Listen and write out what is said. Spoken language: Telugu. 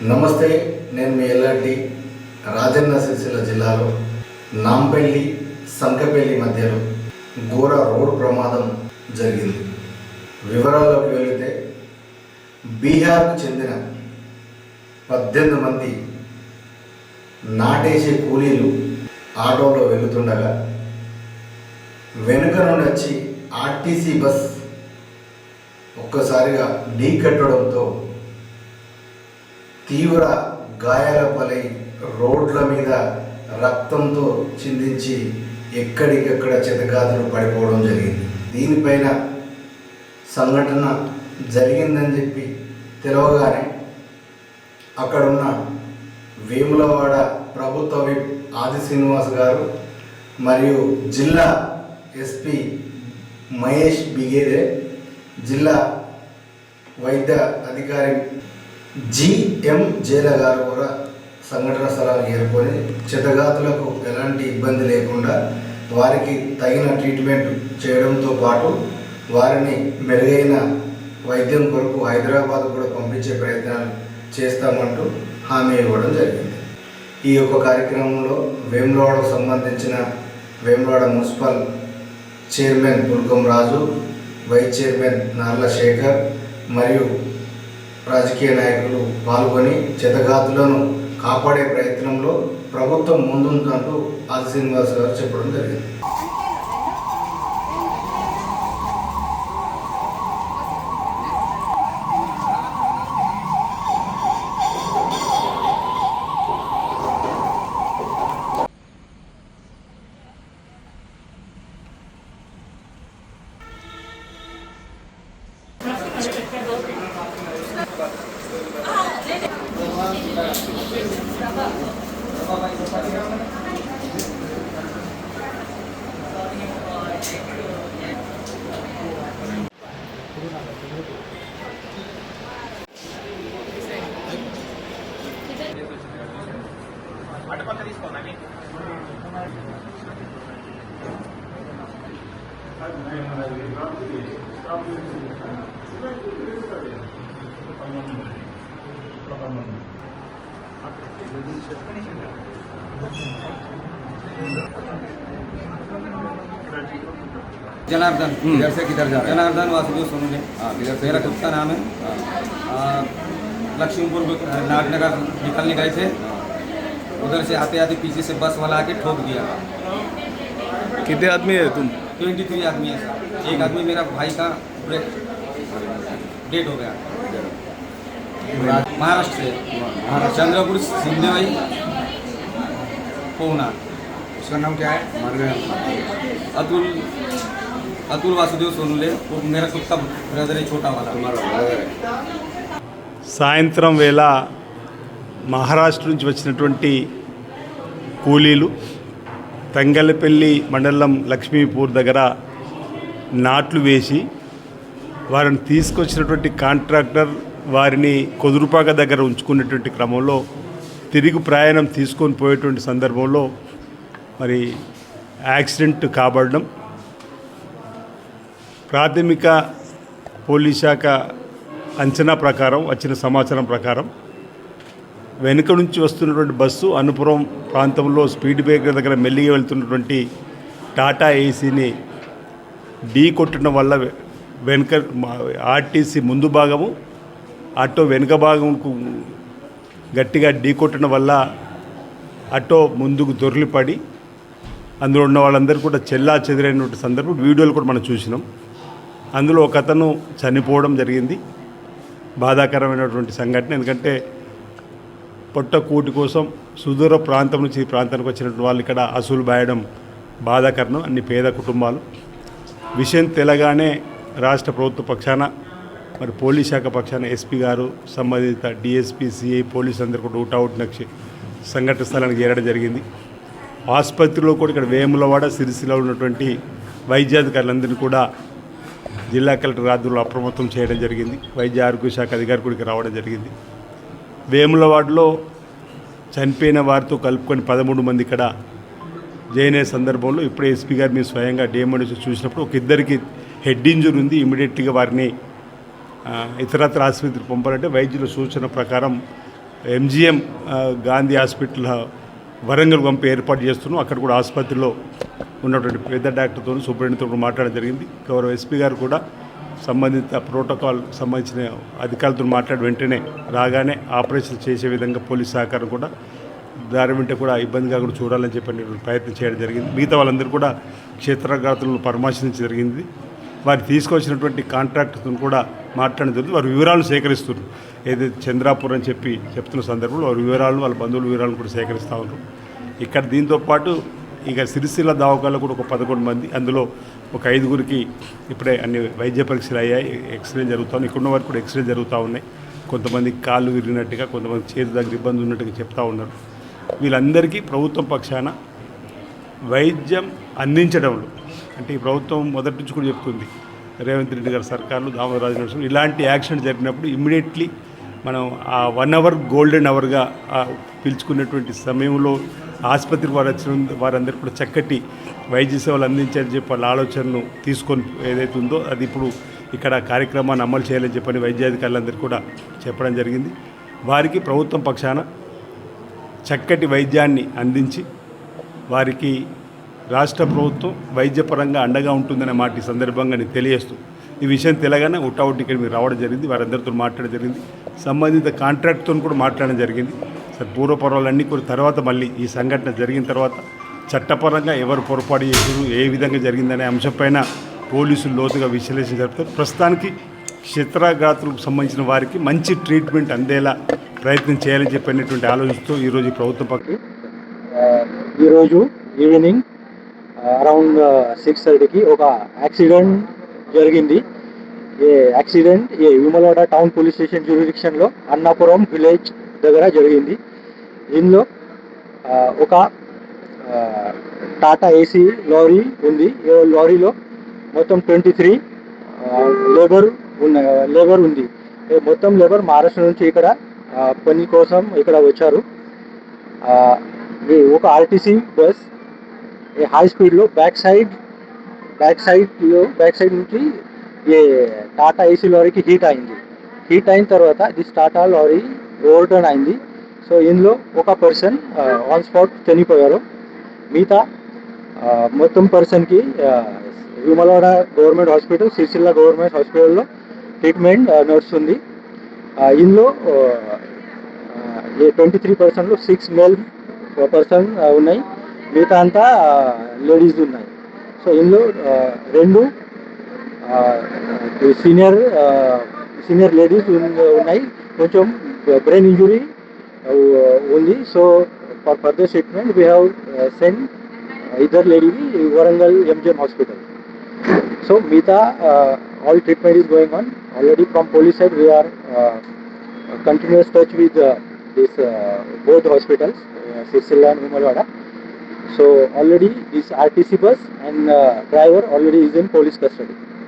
నమస్తే, నేను మీ ఎల్ఆర్డి రాజన్న సిరిసిల్ల జిల్లాలో నాంపల్లి సంకపల్లి మధ్యలో ఘోర రోడ్డు ప్రమాదం జరిగింది. వివరాల్లోకి వెళితే బీహార్కు చెందిన 18 మంది నాటేసే కూలీలు ఆటోలో వెళుతుండగా వెనుక నుండి వచ్చి ఆర్టీసీ బస్ ఒక్కసారిగా ఢీకట్టడంతో తీవ్ర గాయాల పాలై రోడ్ల మీద రక్తంతో చిందించి ఎక్కడికక్కడ చెతగాదులు పడిపోవడం జరిగింది. దీనిపైన సంఘటన జరిగిందని చెప్పి తెలవగానే అక్కడున్న వేములవాడ ప్రభుత్వ విప్ ఆది శ్రీనివాస్ గారు మరియు జిల్లా ఎస్పీ మహేష్ బిగేదే, జిల్లా వైద్య అధికారి జిఎం జేల గారు కూడా సంఘటన స్థలానికి చేరుకొని చెతగాతులకు ఎలాంటి ఇబ్బంది లేకుండా వారికి తగిన ట్రీట్మెంట్ చేయడంతో పాటు వారిని మెరుగైన వైద్యం కొరకు హైదరాబాద్ కూడా పంపించే ప్రయత్నాలు చేస్తామంటూ హామీ ఇవ్వడం జరిగింది. ఈ యొక్క కార్యక్రమంలో వేములవాడకు సంబంధించిన వేములవాడ మున్సిపల్ చైర్మన్ పుల్కం రాజు, వైస్ చైర్మన్ నార్ల శేఖర్ మరియు రాజకీయ నాయకులు పాల్గొని చెతగాతులను కాపాడే ప్రయత్నంలో ప్రభుత్వం ముందుందంటూ ఆది శ్రీనివాస్ గారు చెప్పడం జరిగింది. जनार्दन इधर से किधर जा रहे हैं? जनार्दन वासुदेव सोनूले। इधर से मेरा खुद का नाम है। लक्ष्मीपुर नाटनगर निकलने गए थे, उधर से आते आते पीछे से बस वाला आके ठोक दिया। कितने आदमी है तुम? 23 आदमी है सर। एक आदमी मेरा भाई का डेट हो गया। महाराष्ट्र से चंद्रपुर सिंधेवाई पूना। उसका नाम क्या है? अतुल वासुदेव सोनूले। वो मेरा खुद का ब्रदर है, छोटा वाला। సాయంత్రం వేళ మహారాష్ట్ర నుంచి వచ్చినటువంటి కూలీలు తంగలపల్లి మండలం లక్ష్మీపూర్ దగ్గర నాట్లు వేసి వారిని తీసుకొచ్చినటువంటి కాంట్రాక్టర్ వారిని కొదురుపాక దగ్గర ఉంచుకునేటువంటి క్రమంలో తిరిగి ప్రయాణం తీసుకొని పోయేటువంటి సందర్భంలో మరి యాక్సిడెంట్ కాబడడం, ప్రాథమిక పోలీస్ శాఖ అంచనా ప్రకారం వచ్చిన సమాచారం ప్రకారం వెనుక నుంచి వస్తున్నటువంటి బస్సు అనుపురం ప్రాంతంలో స్పీడ్ బ్రేకర్ దగ్గర మెల్లిగా వెళ్తున్నటువంటి టాటా ఏసీని ఢీ కొట్టడం వల్ల వెనుక ఆర్టీసీ ముందు భాగము ఆటో వెనుక భాగంకు గట్టిగా ఢీ కొట్టడం వల్ల ఆటో ముందుకు దొర్లిపడి అందులో ఉన్న వాళ్ళందరూ కూడా చెల్లా చెదిరైనటువంటి సందర్భం వీడియోలు కూడా మనం చూసినాం. అందులో ఒక అతను చనిపోవడం జరిగింది. బాధాకరమైనటువంటి సంఘటన. ఎందుకంటే పొట్టకూటి కోసం సుదూర ప్రాంతం నుంచి ఈ ప్రాంతానికి వచ్చినటువంటి వాళ్ళు ఇక్కడ అసూలు బాయడం బాధాకరణం. అన్ని పేద కుటుంబాలు. విషయం తెలగానే రాష్ట్ర ప్రభుత్వ పక్షాన మరి పోలీస్ శాఖ పక్షాన ఎస్పీ గారు, సంబంధిత డిఎస్పీ, సిఐ, పోలీసు అందరూ కూడా ఊటౌట్ నక్షి సంఘటన స్థలానికి చేరడం జరిగింది. ఆసుపత్రిలో కూడా ఇక్కడ వేములవాడ, సిరిసిల్ల ఉన్నటువంటి వైద్యాధికారులందరినీ కూడా జిల్లా కలెక్టర్ ఆధ్వర్యంలో అప్రమత్తం చేయడం జరిగింది. వైద్య ఆరోగ్య శాఖ అధికారి కూడా రావడం జరిగింది. వేములవాడలో చనిపోయిన వారితో కలుపుకొని 13 మంది ఇక్కడ జాయిన్ అయ్యే సందర్భంలో ఇప్పుడే ఎస్పీ గారు మీరు స్వయంగా డిఎంఓ చూసినప్పుడు ఒక ఇద్దరికి హెడ్ ఇంజరీ ఉంది. ఇమీడియట్గా వారిని ఇతరత్ర ఆసుపత్రికి పంపాలంటే వైద్యుల సూచన ప్రకారం ఎంజిఎం గాంధీ హాస్పిటల్ వరంగల్ పంపి ఏర్పాటు చేస్తున్నాం. అక్కడ కూడా ఆసుపత్రిలో ఉన్నటువంటి పెద్ద డాక్టర్తో సూపరింటెండెంట్తో మాట్లాడడం జరిగింది. గౌరవ ఎస్పీ గారు కూడా సంబంధిత ప్రోటోకాల్ సంబంధించిన అధికారులతో మాట్లాడి వెంటనే రాగానే ఆపరేషన్ చేసే విధంగా పోలీస్ సహకారం కూడా దారి వెంట కూడా ఇబ్బందిగా కూడా చూడాలని చెప్పి ప్రయత్నం చేయడం జరిగింది. మిగతా వాళ్ళందరూ కూడా క్షేత్రఘాతులను పరామర్శించడం జరిగింది. వారు తీసుకొచ్చినటువంటి కాంట్రాక్టర్తో కూడా మాట్లాడడం జరిగింది. వారి వివరాలు సేకరిస్తున్నారు. ఏదైతే చంద్రాపూర్ అని చెప్తున్న సందర్భంలో వారి వివరాలను వాళ్ళ బంధువుల వివరాలను కూడా సేకరిస్తూ ఉన్నారు. ఇక్కడ దీంతోపాటు ఇక సిరిసిల్ల దవాఖానలో కూడా ఒక 11 మంది, అందులో ఒక 5గురికి ఇప్పుడే అన్ని వైద్య పరీక్షలు అయ్యాయి. ఎక్స్రే జరుగుతూ ఉన్నాయి. ఇక్కడ ఉన్న వారికి కూడా ఎక్స్రే జరుగుతూ ఉన్నాయి. కొంతమంది కాళ్ళు విరిగినట్టుగా, కొంతమంది చేతి దగ్గర ఇబ్బంది ఉన్నట్టుగా చెప్తూ ఉన్నారు. వీళ్ళందరికీ ప్రభుత్వం పక్షాన వైద్యం అందించడంలో, అంటే ఈ ప్రభుత్వం మొదటి నుంచి కూడా చెప్తుంది, రేవంత్ రెడ్డి గారి సర్కార్లు, దామోదరాజు నరసింహ ఇలాంటి యాక్సిడెంట్ జరిగినప్పుడు ఇమ్మీడియట్లీ మనం ఆ 1 అవర్ గోల్డెన్ అవర్గా పిలుచుకున్నటువంటి సమయంలో ఆసుపత్రి వారందరూ కూడా చక్కటి వైద్య సేవలు అందించాలని చెప్పి వాళ్ళ ఆలోచనను తీసుకొని ఏదైతే ఉందో అది ఇప్పుడు ఇక్కడ కార్యక్రమాన్ని అమలు చేయాలని చెప్పని వైద్యాధికారులందరూ కూడా చెప్పడం జరిగింది. వారికి ప్రభుత్వం పక్షాన చక్కటి వైద్యాన్ని అందించి వారికి రాష్ట్ర ప్రభుత్వం వైద్యపరంగా అండగా ఉంటుందనే మాట ఈ సందర్భంగా నేను తెలియజేస్తూ, ఈ విషయం తెలగానే ఉట్టావుట్ ఇక్కడ మీరు రావడం జరిగింది. వారందరితో మాట్లాడడం జరిగింది. సంబంధిత కాంట్రాక్ట్తో కూడా మాట్లాడడం జరిగింది. సార్ పూర్వపర్వాలన్నీ కూడా తర్వాత మళ్ళీ ఈ సంఘటన జరిగిన తర్వాత చట్టపరంగా ఎవరు పొరపాటు చేశారు, ఏ విధంగా జరిగిందనే అంశంపైన పోలీసులు లోతుగా విశ్లేషణ జరుపుతారు. ప్రస్తుతానికి క్షేత్రఘాతులకు సంబంధించిన వారికి మంచి ట్రీట్మెంట్ అందేలా ప్రయత్నం చేయాలని చెప్పినటువంటి ఆలోచనతో ఈరోజు ఈ ప్రభుత్వం పక్కన ఈరోజు ఈవినింగ్ అరౌండ్ 6:30కి ఒక యాక్సిడెంట్ జరిగింది. ఈ accident Vimalavada town police station జ్యూరిడిక్షన్లో అన్నాపురం విలేజ్ దగ్గర జరిగింది. దీనిలో ఒక టాటా ఏసీ లారీ ఉంది. ఈ లారీలో మొత్తం 23 లేబర్ ఉంది. మొత్తం లేబర్ మహారాష్ట్ర నుంచి ఇక్కడ పని కోసం ఇక్కడ వచ్చారు. ఒక ఆర్టీసీ బస్ హై స్పీడ్లో బ్యాక్ సైడ్ నుంచి ఈ టాటా ఏసీ లారీకి హీట్ అయిన తర్వాత this Tata lorry over turn అయింది. సో ఇందులో ఒక పర్సన్ ఆన్ స్పాట్ చనిపోయారు. మిగతా మొత్తం పర్సన్కి Vemulawada government hospital, Sircilla government హాస్పిటల్లో ట్రీట్మెంట్ నడుస్తుంది. ఇందులో 23 పర్సన్లో 6 మేల్ పర్సన్ ఉన్నాయి, మిగతా అంతా లేడీస్ ఉన్నాయి. సో ఇందులో 2 సీనియర్ లేడీస్ ఉన్నాయి. కొంచెం బ్రెయిన్ ఇంజురీ ఉంది. So for further treatment we have send ఇద్దరు లేడీని వరంగల్ ఎంజిఎం హాస్పిటల్. సో మిగతా all treatment is going on. Already from police side we are continuous touch with this both hospitals, Sirsilla and Vimalwada. So already this RTC bus and driver already is in police custody.